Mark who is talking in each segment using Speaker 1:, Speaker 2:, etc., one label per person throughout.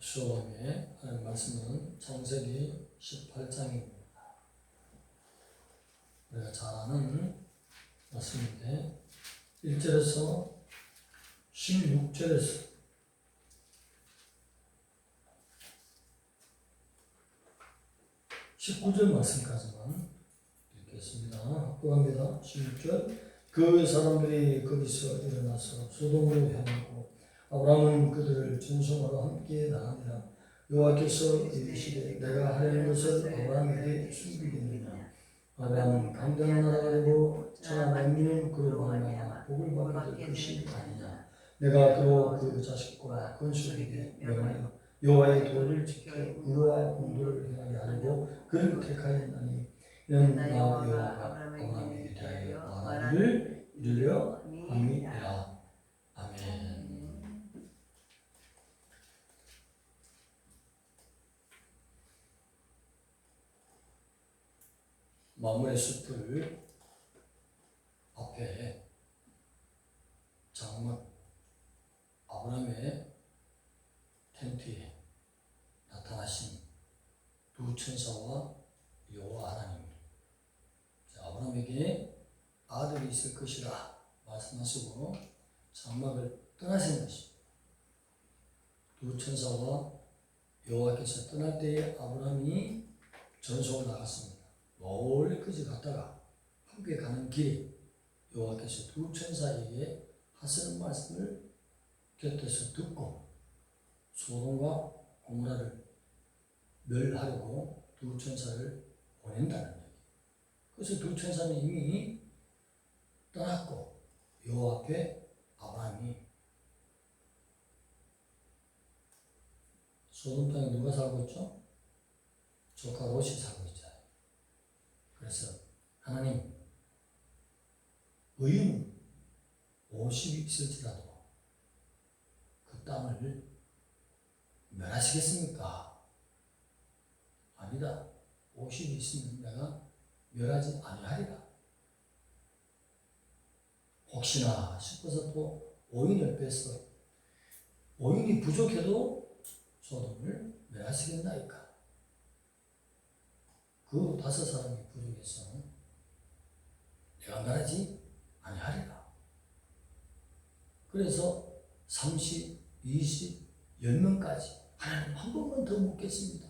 Speaker 1: 수업에 하는 말씀은 창세기 18장입니다. 우리가 잘 아는 말씀인데 1절에서 16절에서 19절 말씀까지만 읽겠습니다. 합독합니다. 16절. 그 사람들이 거기서 일어나서 소돔으로 향하고 아브라함은 그들을 전송하러 함께 나가니라. 여호와께서 이르시되 내가 하려는 것을 아브라함에게 숨기겠느냐. 아브라함은 강대한 나라가 되고 천하 만민은 그로 말미암아 복을 받게 될 것이 아니냐. 내가 그로 그 자식과 건축에게 명하여 여호와의 도를 지켜 의와 공도를 행하게 하려고 그를 택하였나니 이는 나 여호와가 아브라함에게 대하여 말하기를 이르려 함이니라. 아멘. 마물의 숲을 앞에 장막 아브라함의 텐트에 나타나신 두 천사와 여호와 하나님, 아브라함에게 아들이 있을 것이라 말씀하시고 장막을 떠나신 것입니다. 두 천사와 여호와께서 떠날 때에 아브라함이 전송을 나갔습니다. 멀리까지 갔다가 함께 가는 길에 여호와께서 두 천사에게 하시는 말씀을 곁에서 듣고 소돔과 고모라를 멸하려고 두 천사를 보낸다는 얘기. 그래서 두 천사는 이미 떠났고 여호와 앞에 아브라함이 소돔 땅에 누가 살고 있죠? 조카 롯이 살고 있잖아요. 그래서 하나님, 의인 50이 있을지라도 그 땅을 멸하시겠습니까? 아니다. 50이 있으면 내가 멸하지 아니하리라. 혹시나 싶어서 또 5인을 빼서 5인이 부족해도 소돔을 멸하시겠나이까? 그 5사람이 부족해서 내가 멸하지 아니하리라. 그래서 30, 20, 10명까지 하나님 한 번만 더 묻겠습니다.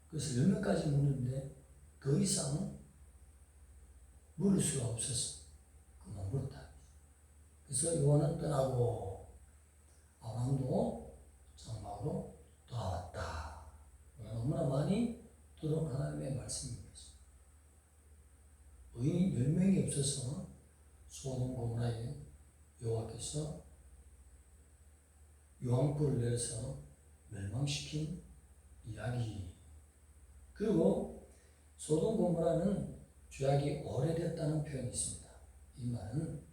Speaker 1: 그래서 10명까지 묻는데 더 이상 물을 수가 없어서 그만 물었다. 그래서 요한은 떠나고 아브라함도 장막으로 돌아왔다. 너무나 많이 들어온 하나님의 말씀입니다. 의인 10명이 없어서 소돔 고모라에 여호와께서 유황불을 내려서 멸망시킨 이야기. 그리고 소돔 고모라는 죄악이 오래됐다는 표현이 있습니다. 이 말은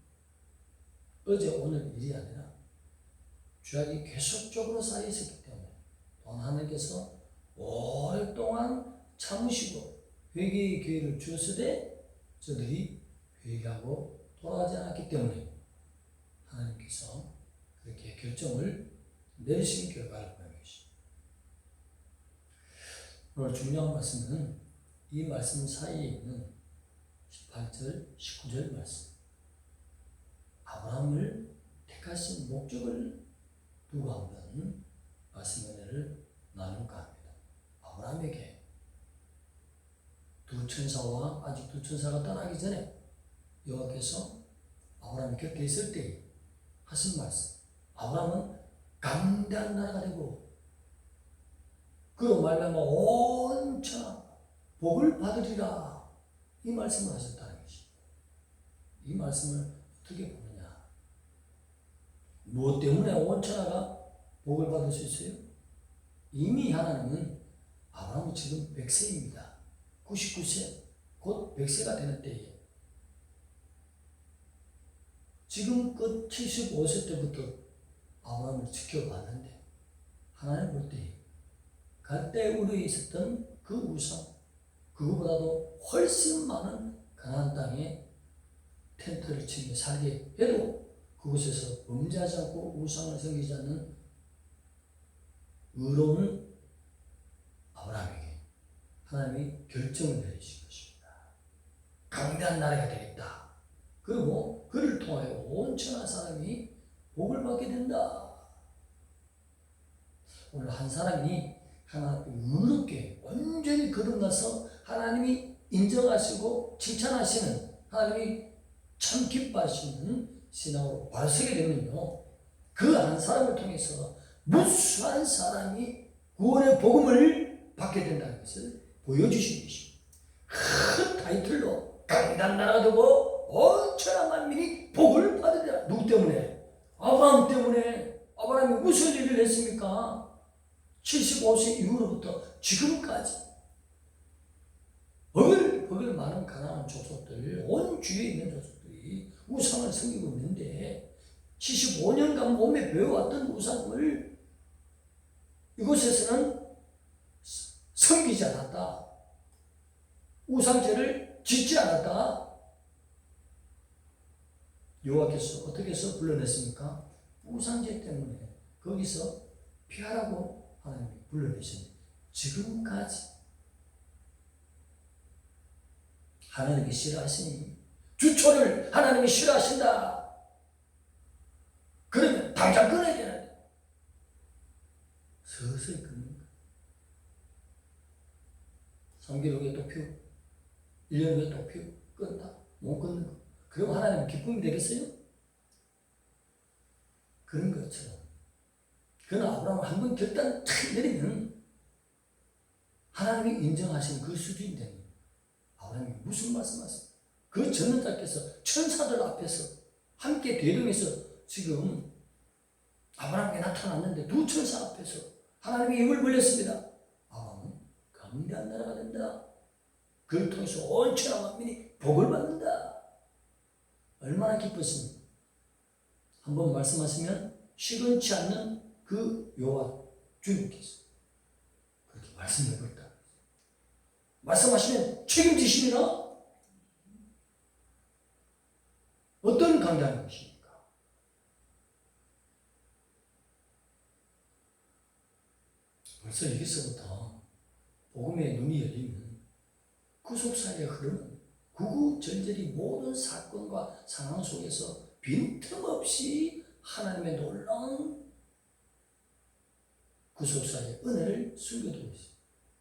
Speaker 1: 어제 오늘 일이 아니라 죄악이 계속적으로 쌓여 있었기 때문에 또 하나님께서 오랫동안 참으시고 회개의 기회를 주었으되 저들이 회개하고 돌아가지 않았기 때문에 하나님께서 그렇게 결정을 내리신 결과를 보는 것입니다. 오늘 중요한 말씀은 이 말씀 사이에 있는 18절, 19절 말씀. 아브라함을 택하신 목적을 두고 한번 말씀 은혜를 나눌까 합니다. 아브라함에게 두 천사와 아직 두 천사가 떠나기 전에 여호와께서 아브라함이 곁에 있을 때 하신 말씀. 아브라함은 강대한 나라가 되고 그로 말미암아 온 천하 복을 받으리라. 이 말씀을 하셨다는 것입니다. 이 말씀을 어떻게 보느냐? 무엇 때문에 온 천하가 복을 받을 수 있어요? 이미 하나님은 아브라함이 지금 100세입니다. 99세, 곧 100세가 되는 때에 지금껏 75세 때부터 아브라함을 지켜봤는데 하나님 볼 때 갈대우르에 있었던 그 우상, 그거보다도 훨씬 많은 가나안 땅에 텐트를 치며 살게 해도 그곳에서 범죄하지 않고 우상을 섬기지 않는 의로운 아브라함에게 하나님이 결정을 내리신 것입니다. 강대한 나라가 되겠다. 그리고 그를 통하여 온 천하 사람이 복을 받게 된다. 오늘 한 사람이 하나님 의롭게 완전히 거듭나서 하나님이 인정하시고 칭찬하시는, 하나님이 참 기뻐하시는 신앙으로 바로 서게 되면요, 그 한 사람을 통해서 무수한 사람이 구원의 복음을 받게 된다는 것을 보여주신 것입니다. 큰 타이틀로 강단 나라가 되고 온천하 만민이 복을 받으리라. 누구 때문에? 아브라함 때문에. 아브라함이 무슨 일을 했습니까? 75세 이후로부터 지금까지 거길 많은 가난한 족속들, 온 주위에 있는 족속들이 우상을 섬기고 있는데 75년간 몸에 배워왔던 우상을 이곳에서는 섬기지 않았다. 우상제를 짓지 않았다. 여호와께서 어떻게 해서 불러냈습니까? 우상제 때문에 거기서 피하라고 하나님이 불러내셨는데 지금까지 하나님이 싫어하시니, 주초를 하나님이 싫어하신다. 그러면 당장 끊어야 되는데 서서히 끊는 거야. 3개월 후에 또 피우고 1년 후에 또 피우고 끊다. 못 끊는 거. 그럼 하나님 기쁨이 되겠어요? 그런 것처럼 그러나 아브라함은 한번 결단 탁 내리면 하나님이 인정하신 그 수준이 되는 거예요. 아브라함이 무슨 말씀하세요? 그 전능자께서 천사들 앞에서 함께 대령해서 지금 아브라함에게 나타났는데 두 천사 앞에서 하나님이 입을 벌렸습니다. 아브라함은 강대한 나라가 된다. 그를 통해서 온 천하 만민이 복을 받는다. 얼마나 기뻤습니까? 한번 말씀하시면 시건치 않는 그 여호와 주님께서 그렇게 말씀해 버렸다. 말씀하시면 책임지십니다. 어떤 강대한 것입니까? 벌써 여기서부터 복음의 눈이 열리면 구속사에 흐르는 구구절절히 모든 사건과 상황 속에서 빈틈없이 하나님의 놀라운 구속사의 은혜를 숨겨두고 있어요.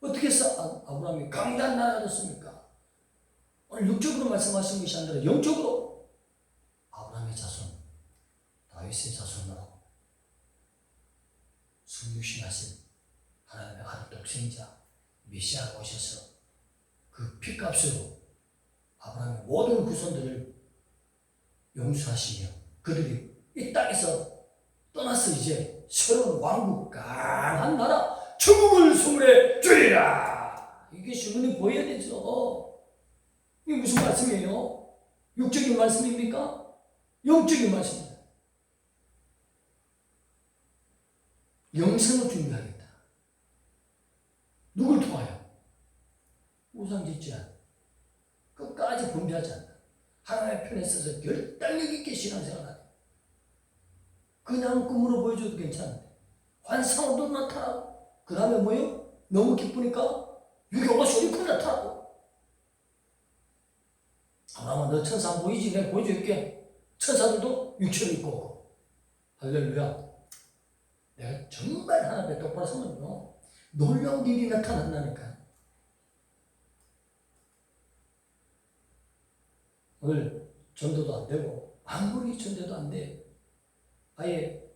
Speaker 1: 어떻게 해서 아브라함이 강대한 나라가 됐습니까? 오늘 육적으로 말씀하신 것이 아니라 영적으로 아브라함의 자손, 다윗의 자손으로 승유신하신 하나님의 아들 독생자 메시아가 오셔서 그 피값으로 아브라함의 모든 후손들을 용서하시며 그들이 이 땅에서 떠나서 이제 새로운 왕국, 강한 나라, 천국을 소문해 주리라. 이게 신문이 보여야 되죠. 이게 무슨 말씀이에요? 육적인 말씀입니까? 영적인 말씀입니다. 영생을 준비하겠다. 누굴 통하여? 우상 짓지 않아. 끝까지 분배하지 않는다. 하나님의 편에 서서 결단력 있게 신앙생활 하네. 그냥 꿈으로 보여줘도 괜찮은데 환상으로도 나타나고 그 다음에 뭐예요? 너무 기쁘니까 유교가 소리큰 나타나고 아마 너 천사 안 보이지? 내가 보여줄게. 천사들도 육체를 입고 오고 할렐루야. 내가 정말 하나님의 똑바로 서면요 놀라운 일이 나타난다니까. 오늘 전도도 안 되고 아무리 전도도 안 돼. 아예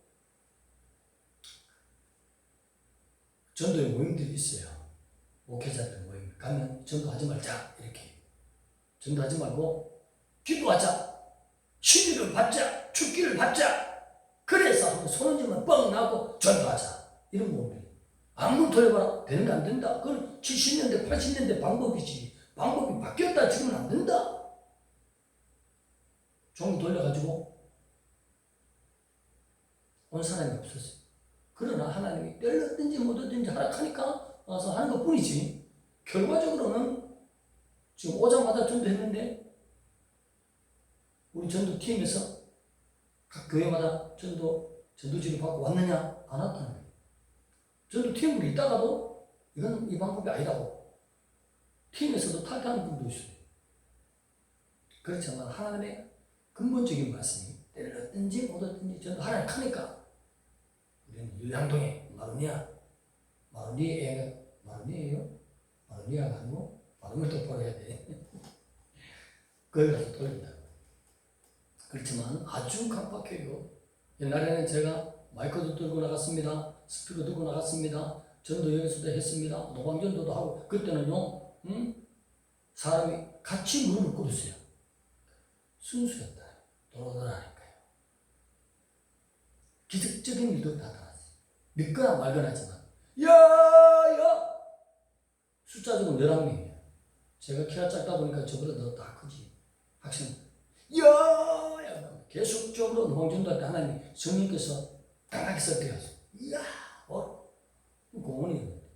Speaker 1: 전도의 모임들이 있어요. 목회자들 모임 가면 전도하지 말자 이렇게. 전도하지 말고 기도하자. 신의를 받자. 축기를 받자. 그래서 한번 손흔지면 뻥 나고 전도하자. 이런 모임들이. 아무리 돌려봐라. 되는 거 안 된다. 그건 70년대 80년대 방법이지. 방법이 바뀌었다 지금은 안 된다. 종 돌려가지고 온 사람이 없었어요. 그러나 하나님이 때렸든지 못했든지 하락하니까 와서 하는 것 뿐이지 결과적으로는 지금 오자마자 전도했는데 우리 전도팀에서 각 교회마다 전도지를 받고 왔느냐? 안 왔다는 거예요. 저도 팀으로 있다가도 이건 이 방법이 아니라고 팀에서도 탈퇴하는 분도 있어요. 그렇지만 하나님의 근본적인 말씀이 때를 얻든지 못 얻든지 저는 하나님 크니까 우리는 율량동에 마로니에요? 마로니아가 아니고 발음을 똑바로 해야 돼. 거기 가서 돌린다. 그렇지만 아주 깜빡해요. 옛날에는 제가 마이크도 들고 나갔습니다. 스피커 들고 나갔습니다. 전도 여기서도 했습니다. 노방전도도 하고 그때는요, 사람이 같이 무릎을 꿇었어요. 순수했다. 돌아오더라니까요. 기적적인 일도 나타났어요. 믿거나 말거나 하지만 야야 숫자적으로 11명이에요. 제가 키가 작다 보니까 저보다 더 크지. 학생 야야 계속적으로 노방전도할 때 하나님 성령께서 강하게 섞여서 이야 공원이었는데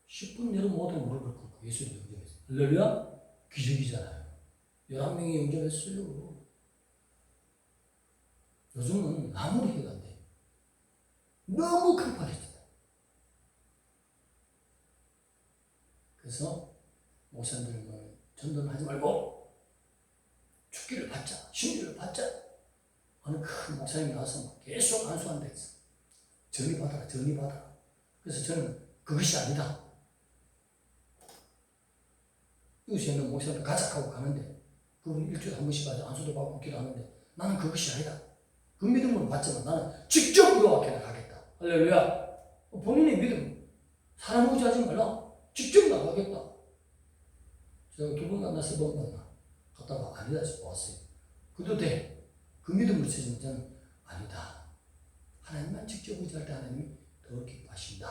Speaker 1: 10분 내로 모든 무릎을 꿇고 예수님 영접했어요. 할렐루야 기적이잖아요. 11명이 영접했어요. 요즘은 아무리 해도 안 돼. 너무 급하겠다. 그래서 목사님들은 전도는 하지 말고 축기를 받자, 신비를 받자. 어느 큰 목사님이 나와서 계속 안수한다 했어. 전이 받아라. 그래서 저는 그것이 아니다. 이것이 있는 목사님들 가작하고 가는데 그분 일주일에 한 번씩 가서 안수도 받고 기도하는데 나는 그것이 아니다. 그 믿음으로 받지만 나는 직접 요하게 나가겠다. 할렐루야. 본인의 믿음 사람 의지하지 말라. 직접 나가겠다. 제가 2번 만나 3번 만나 갔다가 아니다 싶어 왔어요. 그도 돼. 그 믿음을 쓰지만 저는 아니다. 하나님만 직접 의지할 때 하나님이 더 기뻐하신다.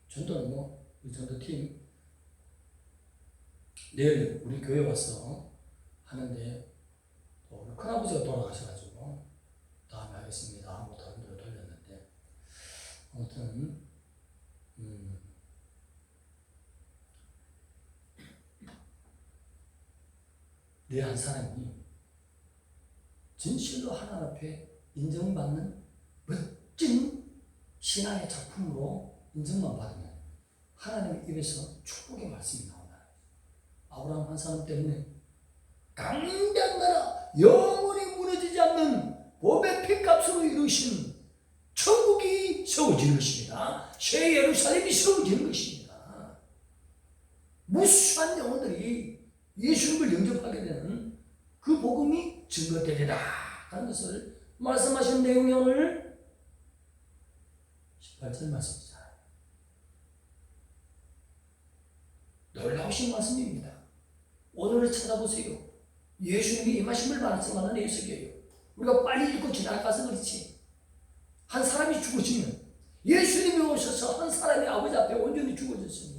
Speaker 1: 전도는 우리 전도팀 내일 우리 교회 와서 하는데 우리 큰아버지가 돌아가셔가지고 다음에 하겠습니다 하고 다른 데로 돌렸는데 아무튼 내 한 사람이 진실로 하나님 앞에 인정받는 멋진 신앙의 작품으로 인정만 받으면 하나님의 입에서 축복의 말씀이 나온다. 아브라함 한 사람 때문에 강대한 나라 영원히 무너지지 않는 법의 피값으로 이루신 천국이 세워지는 것입니다. 새 예루살렘이 세워지는 것입니다. 무수한 영혼들이 예수님을 영접하게 되는 그 복음이 증거되리라 하는 것을 말씀하신 내용이 오늘 18절 말씀입니다. 놀라우신 말씀입니다. 오늘을 찾아보세요. 예수님이 임하심을 말씀하는 예수께요. 우리가 빨리 읽고 지나가서 그렇지. 한 사람이 죽어지면 예수님이 오셔서 한 사람이 아버지 앞에 온전히 죽어졌으니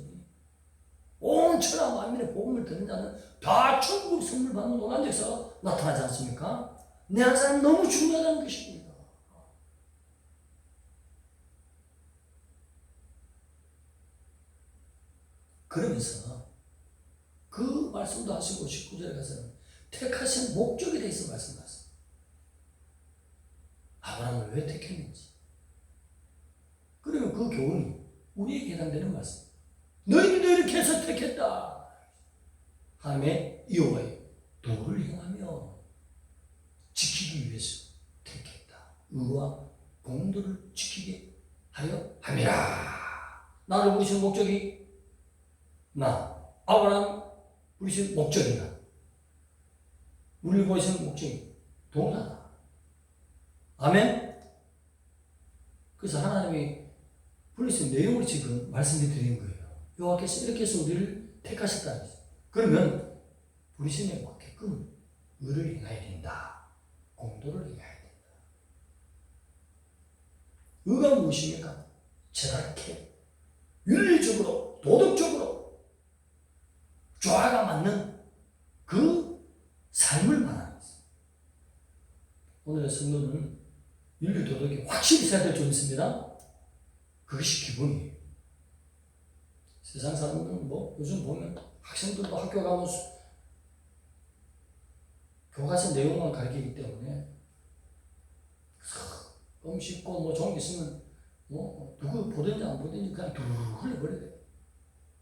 Speaker 1: 온 천하 만민의 복음을 듣는 자는 다 천국 선물 받는 놀라운 역사가 나타나지 않습니까? 내 한 사람이 너무 중요하다는 것입니다. 그러면서 그 말씀도 하시고 19절에 가서는 택하신 목적에 대해서 말씀하셨어요. 아브라함을 왜 택했는지. 그러면 그 교훈이 우리에게 해당되는 말씀. 너희들도 이렇게 해서 택했다. 하나님의 여호와의 도를 행하며 지키기 위해서 택했다. 의와 공도를 지키게 하려 함이라. 나를 부르신 목적이 아브라함 부르신 목적이나 우리를 부르신 목적이 동일하다. 아멘. 그래서 하나님이 부르신 내용을 지금 말씀해 드리는 거예요. 여호와께서 이렇게 해서 우리를 택하셨다는 거죠. 그러면 부르심에 맞게끔 의를 행해야 된다. 공도를 행해야 된다. 의가 무엇입니까? 제각게 윤리적으로 도덕적으로 조화가 맞는 그 삶을 말하는 것입니다. 오늘의 성도는 윤리 도덕이 확실히 있어야 될 줄 믿습니다. 그것이 기본이에요. 세상 사람들은 요즘 보면 학생들도 학교 가면서 교과서 내용만 가르치기 때문에 씻고 종이 있으면 누구 보든지 안 보든지 그냥 두 흘려버려야 돼.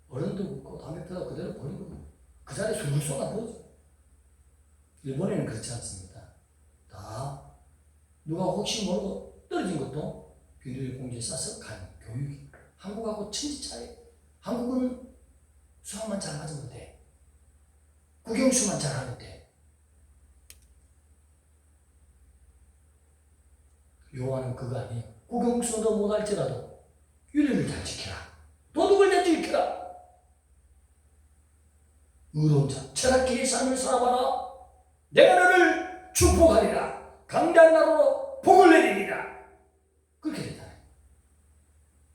Speaker 1: 어른도 묻고 담배 피다 그대로 버리고 그 자리에 술 쏟아부어져. 일본에는 그렇지 않습니다. 다 누가 혹시 모르고 떨어진 것도 비닐봉지에 싸서 간 교육이. 한국하고 천지 차이. 한국은 수학만 잘 맞으면 돼. 국영수만 잘하면 돼. 요한은 그거 아니에요. 국영수도 못할지라도 윤리를 잘 지켜라. 도덕을 잘 지켜라. 의로운 자, 철학기의 삶을 살아봐라. 내가 너를 축복하리라. 강대한 나라로 복을 내리리라. 그렇게 되잖아요.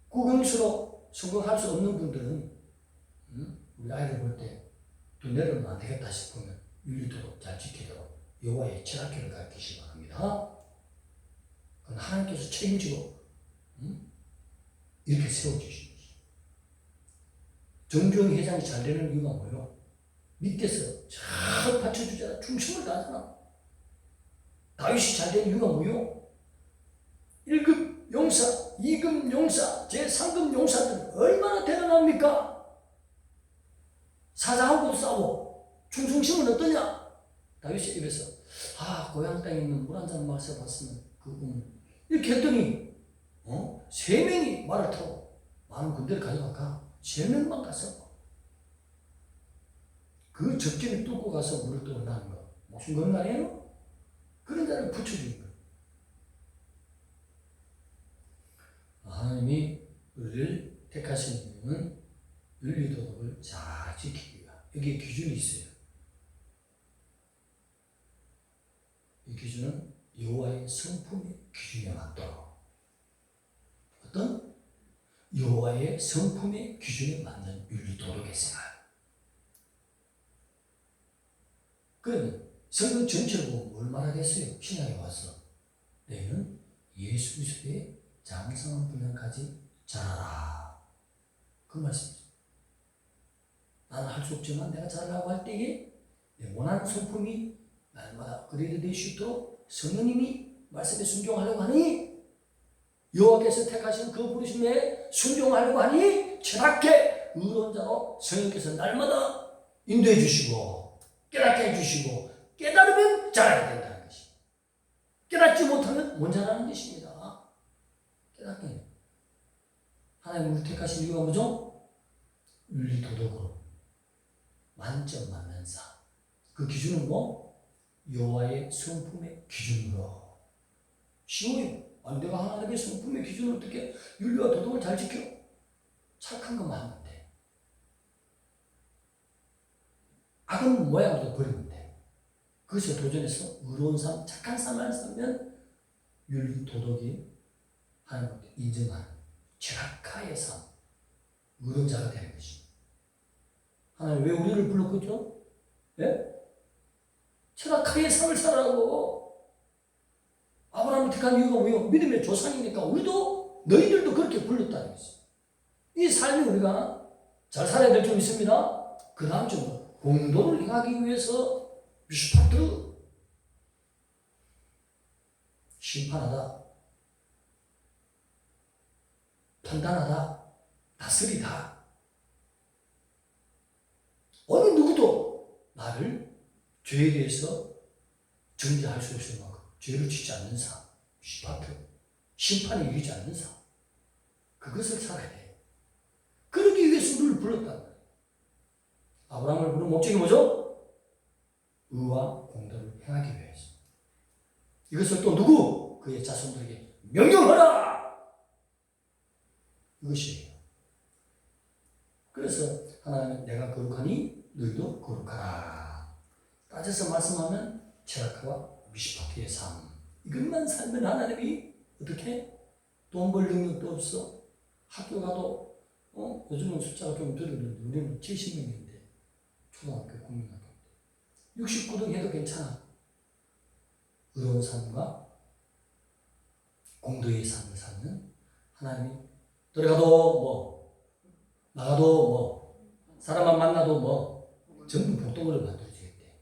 Speaker 1: 국영수로 성공할 수 없는 분들은 우리 아이들 볼 때 또 내려면 안 되겠다 싶으면 윤리도덕 잘 지키도록 여호와의 철학기를 가르치시기 바랍니다. 그건 하나님께서 책임지고 이렇게 세워주신 것이죠. 정주영 회장이 잘 되는 이유가 뭐예요? 밑에서 잘 받쳐주잖아. 중심을 다하잖아. 다윗이 잘 되는 이유가 뭐예요? 1급 용사, 2급 용사, 제3급 용사들은 얼마나 대단합니까? 사자하고도 싸워. 충성심은 어떠냐? 다윗의 입에서 고향 땅에 있는 물 한 잔 마셔봤으면 이렇게 했더니 3명이 말을 타고 많은 군대를 가져갈까? 3명만 가서 그 적진을 뚫고 가서 물을 떠온다는 거. 무슨 건 말이에요? 그런 자를 붙여주는 거예요. 하나님이 우리를 택하신 이유는 윤리도덕을 잘 지키기 위한. 여기에 기준이 있어요. 이 기준은 여호와의 성품의 기준에 맞도록. 어떤? 여호와의 성품의 기준에 맞는 윤리도덕의 생활. 그러면 성경 전체를 보면 뭘 말하겠어요? 신약에 와서 너희는 예수 그리스도의 장성한 분량까지 자라라. 그 말씀이죠. 나는 할 수 없지만 내가 잘하려고 할 때에 내 원하는 성품이 날마다 업그레이드 될 수 있도록 성령님이 말씀에 순종하려고 하니, 여호와께서 택하신 그 부르심에 순종하려고 하니 철학계 의로운 자로 성령께서 날마다 인도해 주시고 깨닫게 해주시고, 깨달으면 잘하게 된다는 것입니다. 깨닫지 못하면 못 자라는 것입니다. 깨닫게. 하나님 우리 택하신 이유가 뭐죠? 윤리도덕으로 만점 맞는 삶. 그 기준은 뭐? 여호와의 성품의 기준으로. 쉬워요. 내가 하나님의 성품의 기준을 어떻게 윤리와 도덕을 잘 지켜? 착한 것만 하면 돼. 악은 모양으로 버리면 돼. 그것에 도전해서 의로운 삶, 착한 삶을 살면 윤리, 도덕이 하나님께 인정하는 철학가의 삶, 의로운 자가 되는 것입니다. 하나님 왜 우리를 불렀겠죠? 예? 철학가의 삶을 살아라고. 아브라함을 택한 이유가 뭐예요? 믿음의 조상이니까 우리도, 너희들도 그렇게 불렀다는 것이죠. 이 삶이 우리가 잘 살아야 될 점 있습니다. 그 다음 점은 공도를 행하기 위해서 미슈파트, 심판하다, 판단하다, 다스리다. 어느 누구도 나를 죄에 대해서 정죄할 수 없을 만큼 죄를 짓지 않는 삶, 미슈파트, 심판에 이르지 않는 삶, 그것을 살아야 돼. 그러기 위해서 우리를 불렀단 말이에요. 아브라함을 부른 목적이 뭐죠? 의와 공도를 행하기 위해서. 이것을 또 누구? 그의 자손들에게 명령하라! 이것이에요. 그래서 하나님은 내가 거룩하니 너희도 거룩하라. 따져서 말씀하면 철학가와 미슈파트의 삶. 이것만 살면 하나님이 어떻게? 돈 벌 능력도 없어. 학교 가도 요즘은 숫자가 좀 줄었는데 우리는 70명인데 초등학교, 국민학교 69등 해도 괜찮아. 의로운 삶과 공도의 삶을 사는 하나님이 들어가도 뭐 나가도 뭐 사람만 만나도 뭐 전부 복덕을 만들어주겠대.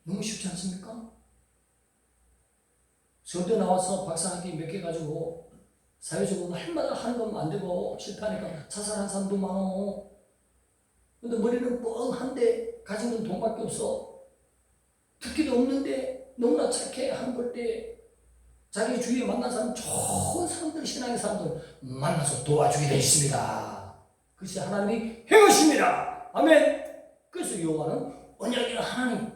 Speaker 1: 너무 쉽지 않습니까? 서울대 나와서 박사학위 몇 개 가지고 사회적으로 할마다 하는 건 안 되고 실패하니까 자살한 사람도 많어. 근데 머리는 뻥한데 가진 건 돈밖에 없어. 특기도 없는데 너무나 착해 하는 걸 때 자기 주위에 만난 사람, 좋은 사람들, 신앙의 사람들 만나서 도와주게 되어 있습니다. 그것이 하나님이 행하십니다. 아멘. 그래서 여호와는 언약의 하나님,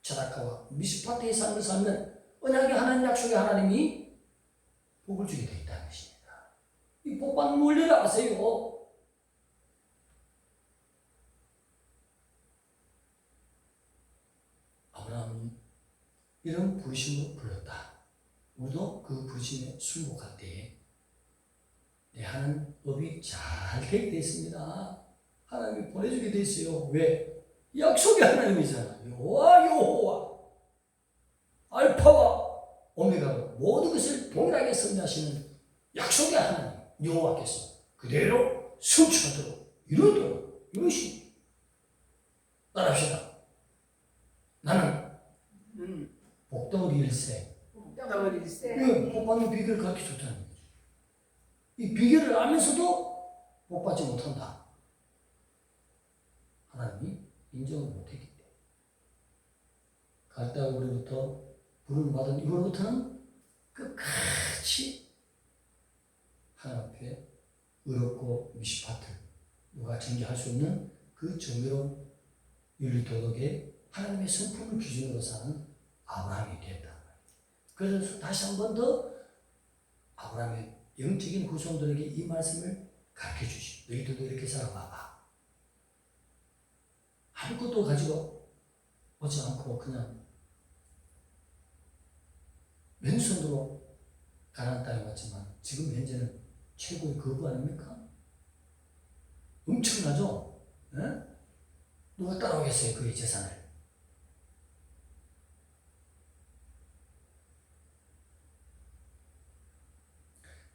Speaker 1: 자다카와 미스파트의 삶을 살면 언약의 하나님, 약속의 하나님이 복을 주게 되어 있다는 것입니다. 이 복받는 원리를 아세요. 아브라함은 이런 부르심으로 불렀다. 우리도 그 부르심에 순복할 때에 내 하는 법이 잘 되게 되어 있습니다. 하나님이 보내주게 되어 있어요. 왜? 약속의 하나님이잖아요. 여호와 알파와 오메가로 모든 것을 동일하게 섭리하시는 약속의 하나님 여호와께서 그대로 성취하도록 이루도록 이루시. 따라합시다. 나는 복덩어리 일세. 복받는 비결을 가르쳐줬다는 거죠. 이 비결을 알면서도 복받지 못한다. 하나님이 인정을 못했기 때문에. 갈대아우로부터 부름을 받은 이후로부터는 끝까지 하나님 앞에 의롭고 미시파트 누가 정죄할 수 없는 그 정의로운 윤리도덕에 하나님의 성품을 기준으로 사는 아브라함이 됐다. 그래서 다시 한 번 더 아브라함의 영적인 후손들에게 이 말씀을 가르쳐 주시. 너희들도 이렇게 살아봐봐. 아무것도 가지고 오지 않고 그냥 왼손으로 가나안 땅에 왔지만 지금 현재는 최고의 거부 아닙니까? 엄청나죠? 네? 누가 따라오겠어요? 그의 재산을.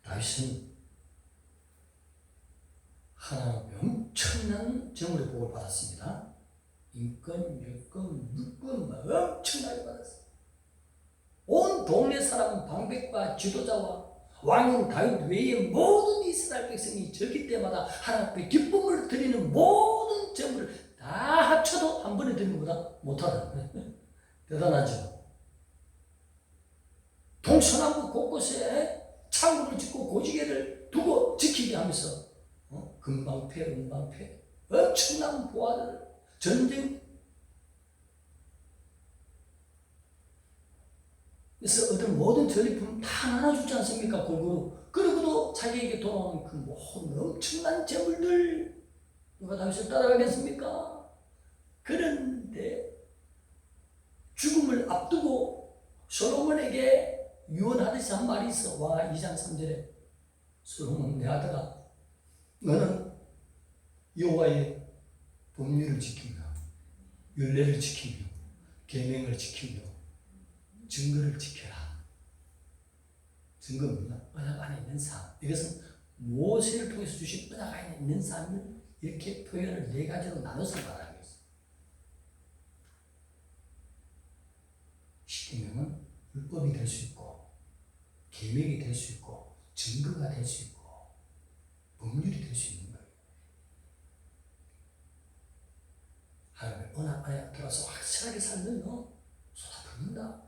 Speaker 1: 다윗은 하나님의 엄청난 정으로 복을 받았습니다. 인권, 유권, 물권 엄청나게 받았어요. 온 동네 사람은 방백과 지도자와 왕인 다윗 외에 모든 이스라엘 백성이 절기 때마다 하나님 앞에 기쁨을 드리는 모든 재물을 다 합쳐도 한 번에 드리는 것보다 못하다는 거예요. 대단하죠. 동서남북 곳곳에 창고를 짓고 고지계를 두고 지키게 하면서 금방패, 은방패, 엄청난 보화들, 전쟁. 그래서 얻은 모든 전리품 다 나눠주지 않습니까? 골고루. 그리고도 자기에게 돌아오는 그 모든 엄청난 재물들 누가 다윗을 따라가겠습니까? 그런데 죽음을 앞두고 솔로몬에게 유언하듯이 한 말이 있어. 와 2장 3절에 솔로몬 내 아들아 너는 여호와의 법률을 지키며 율례를 지키며 계명을 지키며 증거를 지켜라. 증거는 언약 안에 있는 삶. 이것은 모세를 통해서 주신 언약 안에 있는 삶을 이렇게 표현을 네 가지로 나눠서 말하는 것입니다. 십계명은 율법이 될 수 있고 계명이 될 수 있고 증거가 될 수 있고 법률이 될 수 있는 거예요. 하나님의 언약 안에 들어가서 확실하게 살면 쏟아붓는다.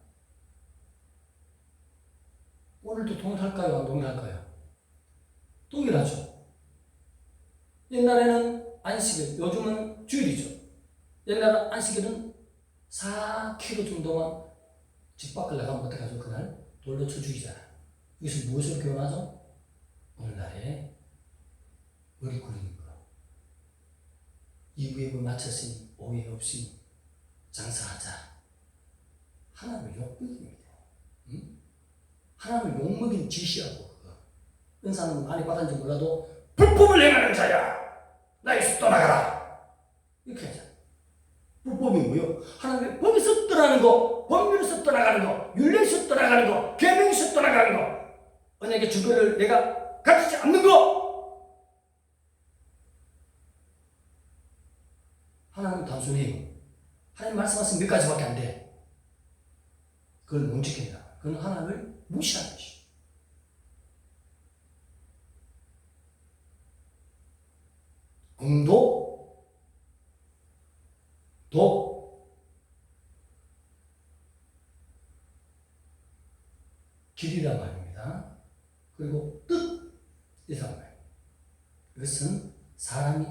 Speaker 1: 오늘도 동일할까요? 안 동일할까요? 동일하죠. 옛날에는 안식일, 요즘은 주일이죠. 옛날에 안식일은 4km 정도만 집 밖을 나가면 어떡하죠? 그날 돌로 쳐 죽이잖아요. 이것은 무엇을 교훈하죠? 오늘날에 머리 굴리는 거. 이부에 맞췄으니 오해 없이 장사하자. 하나님을 욕먹입니다. 응? 하나님을 욕먹인 지시하고 그거. 은사는 많이 받았는지 몰라도 불법을 행하는 자야. 나에서 떠나가라. 이렇게 하자. 불법이 뭐요? 하나님의 법에서 떠나는 거, 법률에서 떠나가는 거, 율례에서 떠나가는 거, 계명에서 떠나가는 거, 언약의 증거를 내가 가지지 않는 거. 하나님은 단순해요. 하나님 말씀하신 몇 가지밖에 안 돼. 그걸 못 지킨다. 그건 하나님을 무시하는 것이. 공도, 도, 길이란 말입니다. 그리고 뜻, 이란 말입니다. 이것은 사람이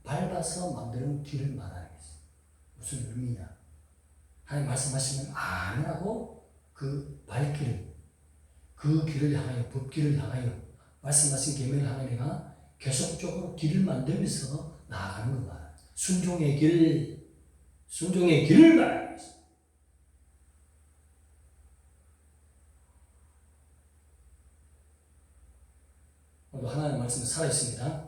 Speaker 1: 밟아서 만드는 길을 말하는 것입니다. 무슨 의미냐? 하나님 말씀하시면 아니라고 그 발길, 그 길을 향하여, 법길을 향하여 말씀하신 계명을 하는 이가 계속적으로 길을 만들면서 나아가는 것만. 순종의 길, 순종의 길을 말하는 것입니다. 오늘도 하나님의 말씀은 살아있습니다.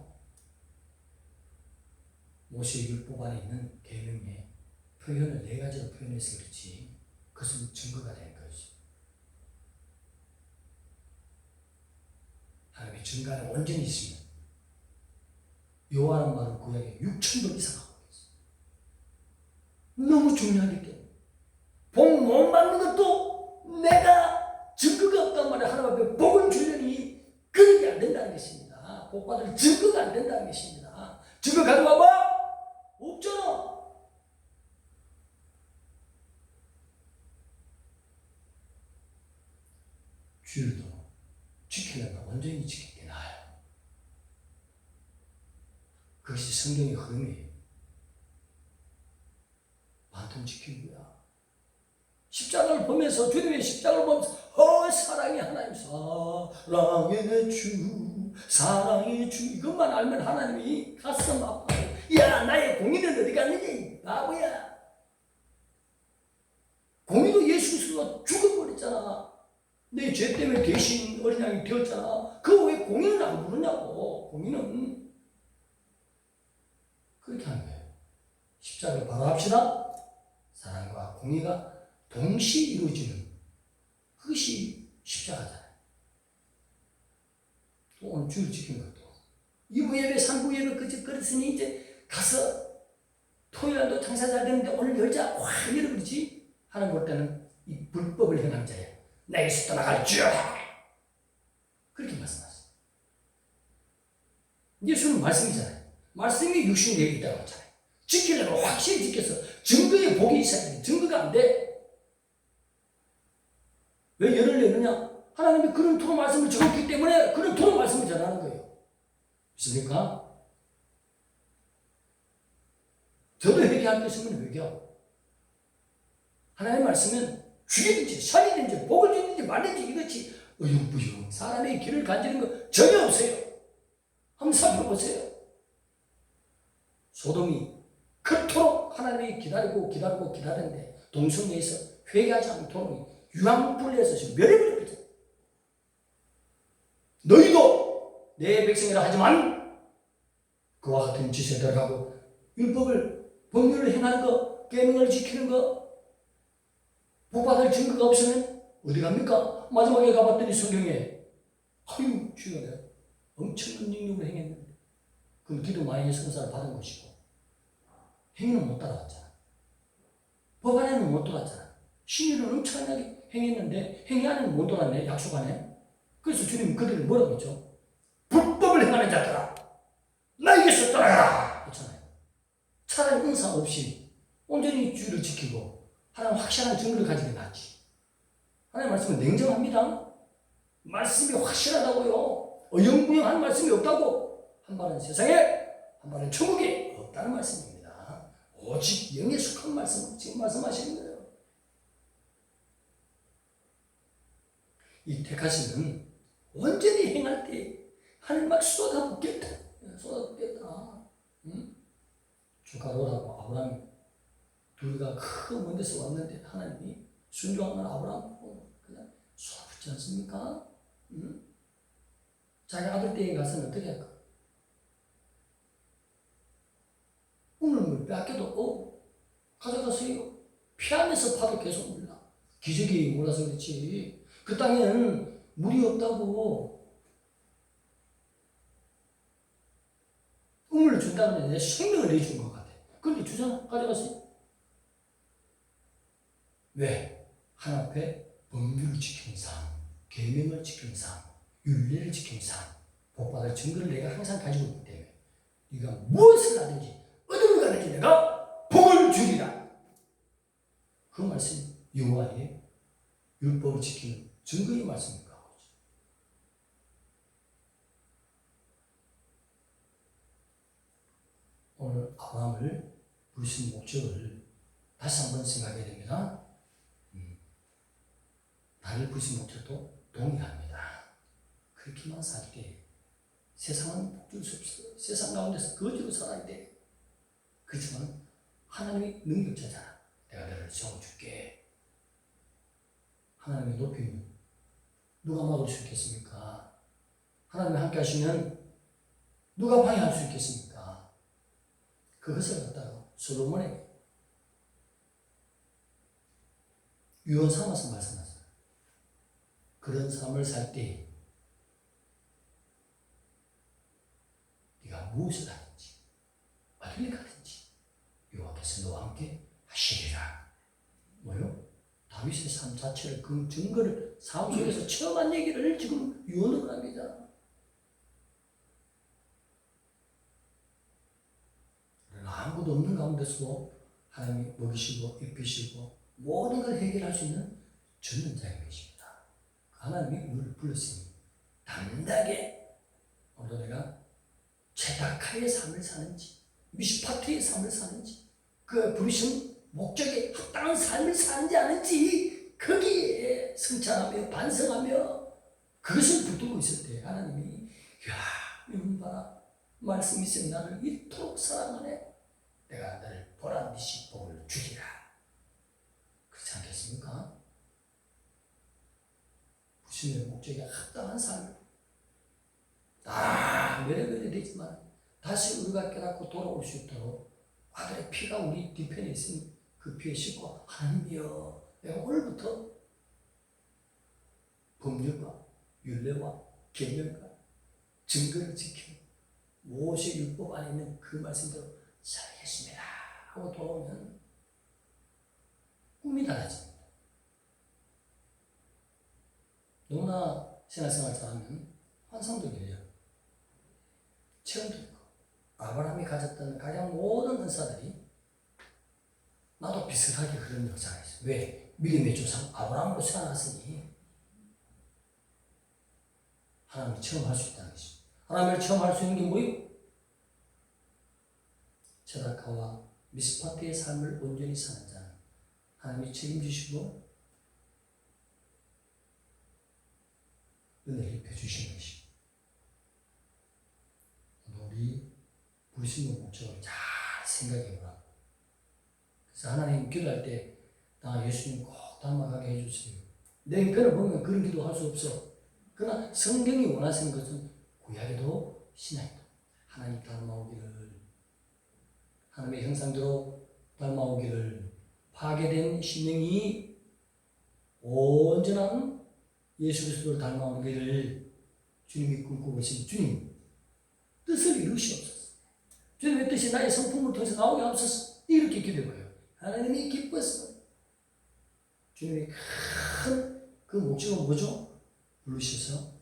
Speaker 1: 모세율법 안에 있는 계명의 표현을 4가지로 표현해서 그렇지 그것은 증거가 되는 것이죠. 하나님의 증거는 온전히 있으면 여호와는 말은 구약에 6,000번 이상 하고 있어요. 너무 중요하기 때문에 복 못 받는 것도 내가 증거가 없단 말이야. 하나님 앞에 복을 주려니 그렇게 안 된다는 것입니다. 복 받을 증거가 안 된다는 것입니다. 증거 가져와봐. 없잖아. 주일도 지키려면 완전히 지키는 게 나아요. 그것이 성경의 흐름이에요. 반통 지키는 거야. 십자가를 보면서 주님의 십자가를 보면서 사랑의 하나님, 사랑의 주, 사랑의 주 이것만 알면 하나님이 가슴 아파요. 야, 나의 공의는 어디 갔느냐 바보야. 공의도 예수 그리스도가 죽어버렸잖아. 내 죄 때문에 대신 어린 양이 되었잖아. 그 왜 공의는 안 부르냐고. 공의는 그렇게 하는 거예요. 십자가를 바로 합시다. 사랑과 공의가 동시에 이루어지는 그것이 십자가잖아요. 또 오늘 주일 지키는 것도 2부 예배, 3부 예배 그랬으니 이제 가서 토요일도 장사 잘 되는데 오늘 열자 확 열어버리지. 하나님 볼 때는 이 불법을 행한 자야. 내게서 떠나갈지어다. 그렇게 말씀하세요. 예수는 말씀이잖아요. 말씀이 육신 내에 있다고 하잖아요. 지키려면 확실히 지켜서 증거에 복이 있어야 돼. 증거가 안 돼. 왜 열을 내느냐? 하나님이 그런 토로 말씀을 적었기 때문에 그런 토로 말씀을 전하는 거예요. 믿습니까? 저도 회개할 게 있으면 회개하고 하나님의 말씀은 죽이든지 살리든지 복을 주든지 말든지 이것이 어영부영 사람의 길을 간지는 거 전혀 없어요. 한번 살펴보세요. 소돔이 그토록 하나님이 기다리는데 동성애에서 회개하지 않도록 유황불내서 지금 멸해버렸거든. 너희도 내 백성이라 하지만 그와 같은 짓에 들어가고 율법을 법률을 행하는 거, 계명을 지키는 거 복받을 증거가 없으면 어디 갑니까? 마지막에 가봤더니 성경에 아유 주여 내가 엄청난 능력을 행했는데 그럼 기도 많이 해서 은사를 받은 것이고 행위는 못 따라갔잖아. 법 안에는 못 돌았잖아. 신유는 엄청나게 행했는데 행위 안에는 못 돌았네. 약속 안에. 그래서 주님 그들을 뭐라고 했죠? 불법을 행하는 자들아 나에게서 떠나가라 했잖아요. 차라리 은사 없이 온전히 주의를 지키고 하나님 확실한 증거를 가지게 낫지. 하나님 말씀은 냉정합니다. 말씀이 확실하다고요. 어영부영한 말씀이 없다고. 한 발은 세상에 한 발은 천국에 없다는 말씀입니다. 오직 영에 속한 말씀을 지금 말씀하시는 거예요. 이 택하심은 온전히 행할 때 하나님 막 쏟아붓겠다. 쏟아붓겠다. 응? 주가로라고 아브라함이 둘이가 큰 먼 데서 왔는데 하나님이 순종하는 아브라함 보고 그냥 쏟아붓지 않습니까? 응? 자기 아들 댁에 가서는 어떻게 할까? 오늘 빼앗겨도 가져가세요. 피하면서 파도 계속 몰라. 기적이 몰라서 그렇지. 그 땅에는 물이 없다고. 우물을 준다면 내 생명을 내준 것 같아. 그런데 주잖아. 가져가세요. 왜? 하나 앞에 법률을 지키는 삶, 계명을 지키는 삶, 윤리를 지키는 삶, 복받을 증거를 내가 항상 가지고 있기 때문에 네가 무엇을 하든지 어디로 가든지 내가 복을 주리라. 그 말씀 여호와의 율법을 지키는 증거의 말씀입니다. 오늘 아브라함을 부르신 목적을 다시 한번 생각해야 됩니다. 나를 부르신 목적도 동일합니다. 그렇게만 살 때 세상은 복줄 수 없어요. 세상 가운데서 거지로 살아야 돼. 그렇지만 하나님이 능력자잖아. 내가 너를 세워줄게. 하나님의 높이는 누가 막을 수 있겠습니까? 하나님이 함께 하시면 누가 방해할 수 있겠습니까? 그것을 갖다가 솔로몬에게 유언 삼아서 말씀하셨어요. 그런 삶을 살 때 네가 무엇을 하든지 어디를 가든지 여호와께서 너와 함께 하시리라. 뭐요? 다윗의 삶 자체를 그 증거를 삶 속에서 체험한 얘기를 지금 유언을 합니다. 아무것도 없는 가운데서도 하나님이 먹이시고 입히시고 모든 걸 해결할 수 있는 전능자인 것입니다. 하나님이 우리를 불렀으니 담대하게 오늘도 내가 제다카의 삶을 사는지 미시파트의 삶을 사는지 그 부르신 목적에 합당한 삶을 사는지 아는지 거기에 성찰하며 반성하며 그것을 붙들고 있을 때 하나님이 야 이놈 봐라 말씀이 있으면 나를 이토록 사랑하네. 내가 너를 보란듯이 복을 주리라. 그렇지 않겠습니까? 부신의 목적에 합당한 삶을 매력이 되지만 다시 우리가 깨닫고 돌아올 수 있도록 아들의 피가 우리 뒤편에 있으니 그 피에 씻고 하나님이여 내가 오늘부터 법률과 율례와 계명과 증거를 지키는 무엇이 율법 안에 있는 그 말씀대로 살겠습니다 하고 돌아오면 꿈이 달라집니다. 너무나 신앙생활 잘하면 환상도 열려요. 체험도 있고 아브라함이 가졌던 가장 모든 은사들이 나도 비슷하게 그런 역사가 있어요. 왜? 믿음의 조상 아브라함으로 태어났으니 하나님을 체험할 수 있다는 것입니다. 하나님을 체험할 수 있는 게 뭐예요? 제다카와 미스파트의 삶을 온전히 사는 자는 하나님이 책임지시고 은혜를 입혀주시는 것입니다. 우리 부르신 목적을 잘 생각해 보라고. 그래서 하나님 기도할 때 나 예수님 꼭 닮아가게 해주세요. 내 형편을 보면 그런 기도할 수 없어. 그러나 성경이 원하시는 것은 구약에도 신약에도 하나님 닮아오기를 하나님의 형상대로 닮아오기를 파괴된 심령이 온전한 예수 그리스도를 닮아오기를 주님이 꿈꾸고 계신 주님 뜻을 이루시옵소서. 주님의 뜻이 나의 성품을 통해서 나오게 하옵소서. 이렇게 기도해봐요. 하나님이 기뻤어. 주님의 큰 그 목적은 뭐죠? 부르셔서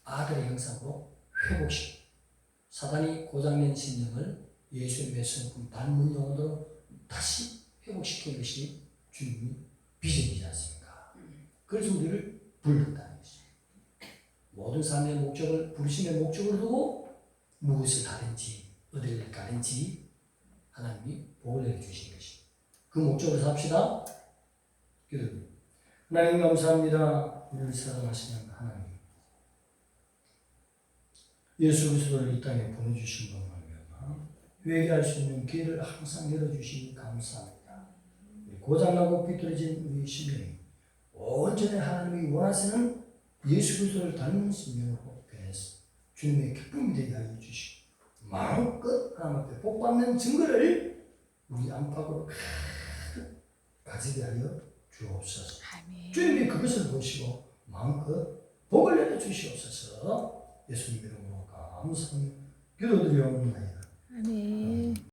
Speaker 1: 아들의 형상으로 회복시키고 사단이 고장낸 심령을 예수님의 성품 닮은 영혼으로 다시 회복시키는 것이 주님의 비전이지 않습니까? 그래서 우리를 불렀다는 것입니다. 모든 삶의 목적을 부르심의 목적으로 두고 무엇을 하든지 어디를 가든지 하나님이 복을 내려주신 것입니다. 그 목적으로 삽시다. 기도합니다. 하나님 감사합니다. 우리를 사랑하시는 하나님 예수 그리스도를 이 땅에 보내주신 것만 회개할 수 있는 기회를 항상 열어주시니 감사합니다. 고장나고 비뚤어진 우리 심령이 온전히 하나님이 원하시는 예수 그리스도를 닮은 심령으로 변해서 주님의 기쁨이 되게 하여 주시고 마음껏 하나님 앞에 복받는 증거를 우리 안팎으로 가지게 하여 주옵소서. 주님이 그것을 보시고 마음껏 복을 내려 주시옵소서. 예수님 이름으로 감사하며 기도드리옵나이다.
Speaker 2: 아멘.